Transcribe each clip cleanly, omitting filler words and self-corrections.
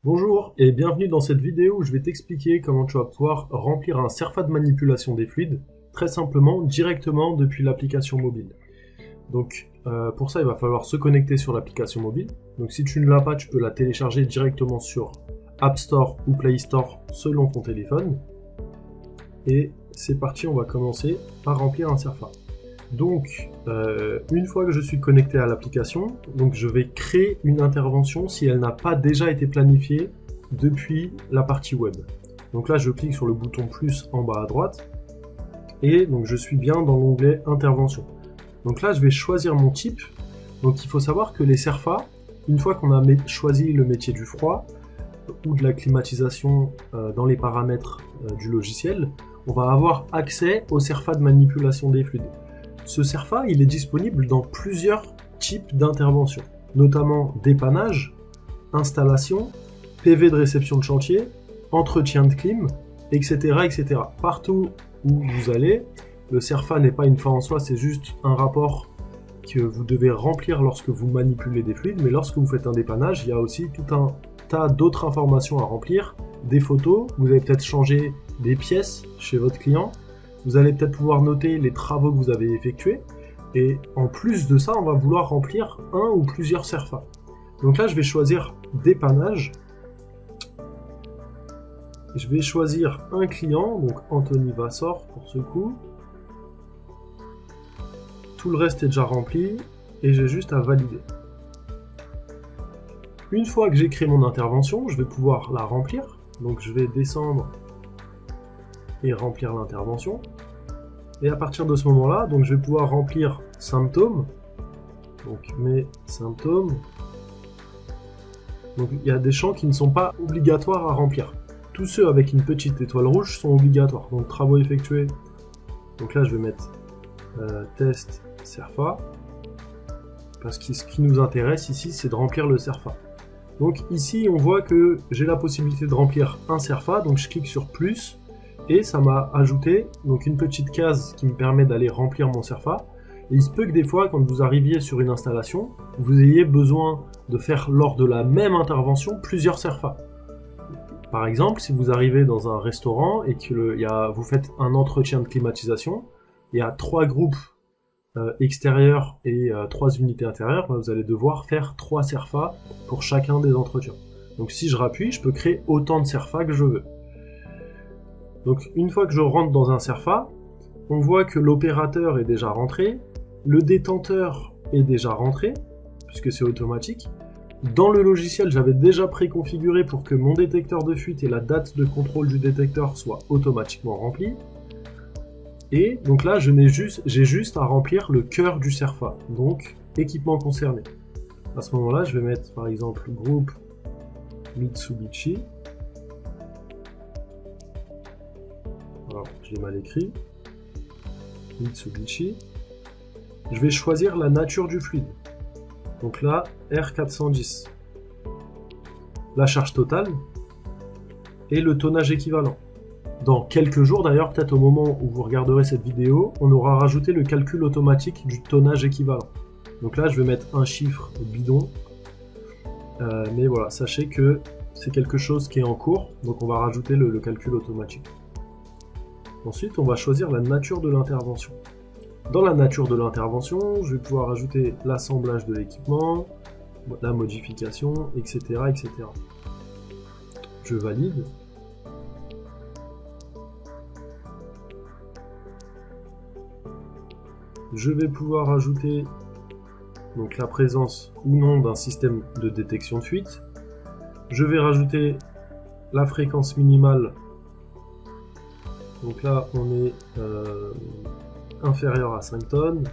Bonjour et bienvenue dans cette vidéo où je vais t'expliquer comment tu vas pouvoir remplir un CERFA de manipulation des fluides, très simplement, directement depuis l'application mobile. Donc pour ça il va falloir se connecter sur l'application mobile. Donc si tu ne l'as pas, tu peux la télécharger directement sur App Store ou Play Store selon ton téléphone. Et c'est parti, on va commencer par remplir un CERFA. Donc, une fois que je suis connecté à l'application, donc je vais créer une intervention si elle n'a pas déjà été planifiée depuis la partie web. Donc là, je clique sur le bouton plus en bas à droite, et donc je suis bien dans l'onglet intervention. Donc là, je vais choisir mon type. Donc il faut savoir que les CERFA, une fois qu'on a choisi le métier du froid ou de la climatisation dans les paramètres du logiciel, on va avoir accès au CERFA de manipulation des fluides. Ce CERFA, il est disponible dans plusieurs types d'interventions, notamment dépannage, installation, PV de réception de chantier, entretien de clim, etc., etc. Partout où vous allez, le CERFA n'est pas une fin en soi, c'est juste un rapport que vous devez remplir lorsque vous manipulez des fluides, mais lorsque vous faites un dépannage, il y a aussi tout un tas d'autres informations à remplir, des photos, vous avez peut-être changé des pièces chez votre client, vous allez peut-être pouvoir noter les travaux que vous avez effectués, et en plus de ça, on va vouloir remplir un ou plusieurs CERFA. Donc là, je vais choisir dépannage. Je vais choisir un client, donc Anthony Vassor pour ce coup. Tout le reste est déjà rempli, et j'ai juste à valider. Une fois que j'ai créé mon intervention, je vais pouvoir la remplir. Donc je vais descendre et remplir l'intervention. Et à partir de ce moment-là, donc je vais pouvoir remplir symptômes. Donc mes symptômes. Donc il y a des champs qui ne sont pas obligatoires à remplir. Tous ceux avec une petite étoile rouge sont obligatoires. Donc travaux effectués. Donc là je vais mettre test CERFA. Parce que ce qui nous intéresse ici, c'est de remplir le CERFA. Donc ici on voit que j'ai la possibilité de remplir un CERFA. Donc je clique sur plus. Et ça m'a ajouté donc une petite case qui me permet d'aller remplir mon CERFA. Et il se peut que des fois, quand vous arriviez sur une installation, vous ayez besoin de faire lors de la même intervention plusieurs CERFA. Par exemple, si vous arrivez dans un restaurant et que vous faites un entretien de climatisation, il y a 3 groupes extérieurs et 3 unités intérieures, vous allez devoir faire 3 CERFA pour chacun des entretiens. Donc si je rappuie, je peux créer autant de CERFA que je veux. Donc une fois que je rentre dans un CERFA, on voit que l'opérateur est déjà rentré, le détenteur est déjà rentré, puisque c'est automatique. Dans le logiciel, j'avais déjà préconfiguré pour que mon détecteur de fuite et la date de contrôle du détecteur soient automatiquement remplis. Et donc là, j'ai juste à remplir le cœur du CERFA, donc équipement concerné. À ce moment-là, je vais mettre par exemple groupe Mitsubishi. Alors, j'ai mal écrit. Mitsubishi. Je vais choisir la nature du fluide. Donc là, R410. La charge totale et le tonnage équivalent. Dans quelques jours d'ailleurs, peut-être au moment où vous regarderez cette vidéo, on aura rajouté le calcul automatique du tonnage équivalent. Donc là, je vais mettre un chiffre bidon. Mais voilà, sachez que c'est quelque chose qui est en cours, donc on va rajouter le calcul automatique. Ensuite, on va choisir la nature de l'intervention. Dans la nature de l'intervention, je vais pouvoir ajouter l'assemblage de l'équipement, la modification, etc., etc. Je valide. Je vais pouvoir ajouter donc, la présence ou non d'un système de détection de fuite. Je vais rajouter la fréquence minimale. Donc là, on est inférieur à 5 tonnes.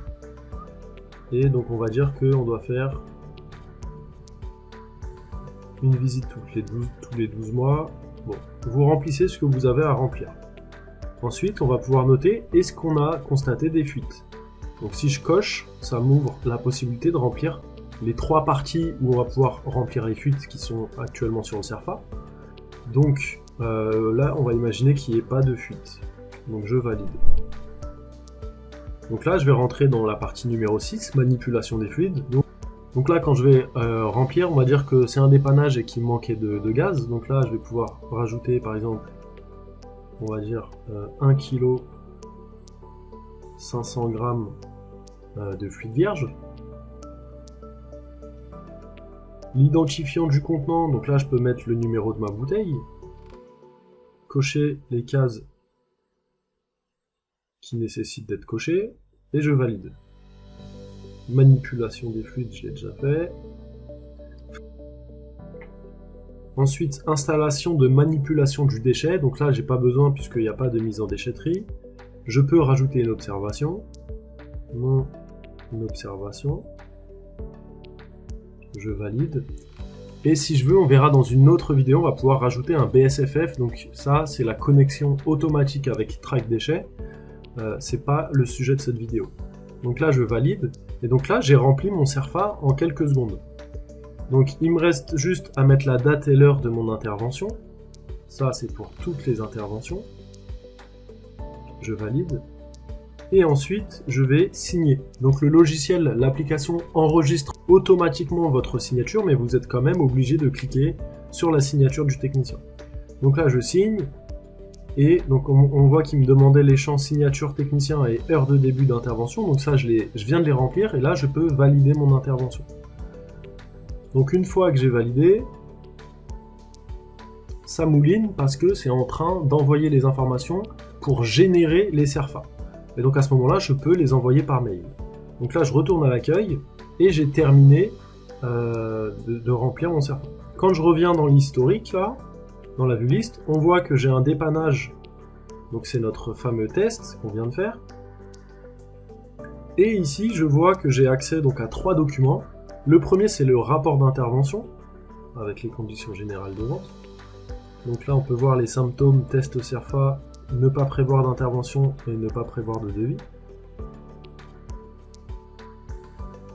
Et donc, on va dire qu'on doit faire une visite tous les 12 mois. Bon, vous remplissez ce que vous avez à remplir. Ensuite, on va pouvoir noter est-ce qu'on a constaté des fuites. Donc si je coche, ça m'ouvre la possibilité de remplir les 3 parties où on va pouvoir remplir les fuites qui sont actuellement sur le CERFA. Donc là, on va imaginer qu'il n'y ait pas de fuite. Donc je valide. Donc là, je vais rentrer dans la partie numéro 6, manipulation des fluides. Donc Donc là, quand je vais remplir, on va dire que c'est un dépannage et qu'il manquait de gaz. Donc là, je vais pouvoir rajouter, par exemple, on va dire 1 kg 500 g de fluide vierge. L'identifiant du contenant, donc là, je peux mettre le numéro de ma bouteille. Cocher les cases qui nécessitent d'être cochées. Et je valide. Manipulation des fluides, je l'ai déjà fait. Ensuite, installation de manipulation du déchet. Donc là, j'ai pas besoin puisqu'il n'y a pas de mise en déchetterie. Je peux rajouter une observation. Mon observation. Je valide. Et si je veux, on verra dans une autre vidéo, on va pouvoir rajouter un BSFF. Donc ça, c'est la connexion automatique avec Track Déchets. C'est pas le sujet de cette vidéo. Donc là, je valide. Et donc là, j'ai rempli mon CERFA en quelques secondes. Donc il me reste juste à mettre la date et l'heure de mon intervention. Ça, c'est pour toutes les interventions. Je valide. Et ensuite, je vais signer. Donc le logiciel, l'application enregistre automatiquement votre signature, mais vous êtes quand même obligé de cliquer sur la signature du technicien. Donc là, je signe. Et donc on voit qu'il me demandait les champs signature technicien et heure de début d'intervention. Donc ça, je viens de les remplir et là, je peux valider mon intervention. Donc une fois que j'ai validé, ça mouline parce que c'est en train d'envoyer les informations pour générer les CERFA. Et donc à ce moment-là, je peux les envoyer par mail. Donc là, je retourne à l'accueil et j'ai terminé de remplir mon CERFA. Quand je reviens dans l'historique, là, dans la vue liste, on voit que j'ai un dépannage. Donc c'est notre fameux test qu'on vient de faire. Et ici, je vois que j'ai accès donc à 3 documents. Le premier, c'est le rapport d'intervention, avec les conditions générales de vente. Donc là, on peut voir les symptômes, test CERFA, ne pas prévoir d'intervention et ne pas prévoir de devis.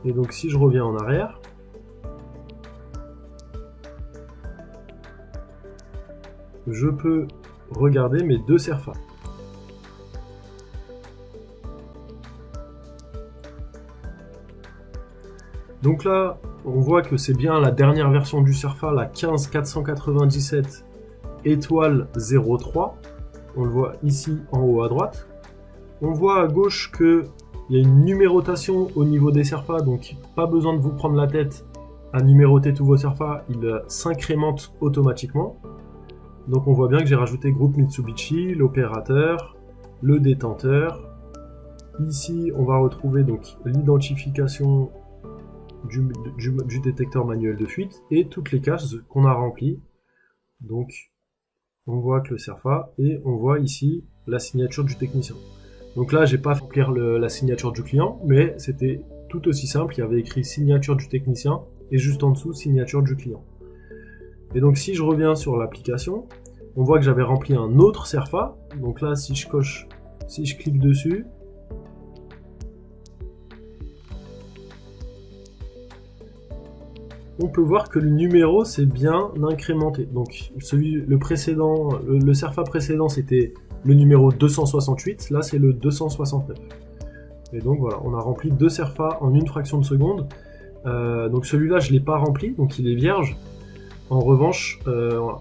Et donc si je reviens en arrière, je peux regarder mes 2 CERFA. Donc là, on voit que c'est bien la dernière version du CERFA, la 15497 étoile 03. On le voit ici en haut à droite. On voit à gauche qu'il y a une numérotation au niveau des CERFA, donc pas besoin de vous prendre la tête à numéroter tous vos CERFA, il s'incrémente automatiquement. Donc on voit bien que j'ai rajouté groupe Mitsubishi, l'opérateur, le détenteur. Ici, on va retrouver donc l'identification du détecteur manuel de fuite et toutes les cases qu'on a remplies. Donc on voit que le CERFA et on voit ici la signature du technicien. Donc là, j'ai pas fait remplir la signature du client, mais c'était tout aussi simple. Il y avait écrit signature du technicien et juste en dessous signature du client. Et donc si je reviens sur l'application, on voit que j'avais rempli un autre CERFA. Donc là, si je clique dessus, on peut voir que le numéro s'est bien incrémenté. Donc le CERFA précédent, c'était le numéro 268, là c'est le 269. Et donc voilà, on a rempli 2 CERFA en une fraction de seconde. Donc celui-là, je ne l'ai pas rempli, donc il est vierge. En revanche,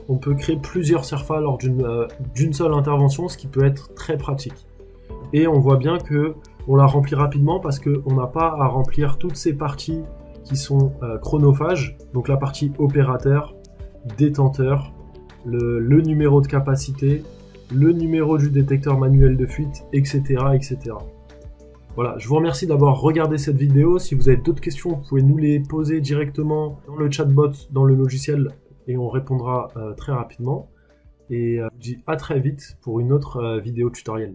on peut créer plusieurs CERFA lors d'une seule intervention, ce qui peut être très pratique. Et on voit bien que on l'a rempli rapidement parce qu'on n'a pas à remplir toutes ces parties qui sont chronophages, donc la partie opérateur, détenteur, le numéro de capacité, le numéro du détecteur manuel de fuite, etc., etc. Voilà, je vous remercie d'avoir regardé cette vidéo. Si vous avez d'autres questions, vous pouvez nous les poser directement dans le chatbot, dans le logiciel, et on répondra très rapidement. Et je vous dis à très vite pour une autre vidéo tutoriel.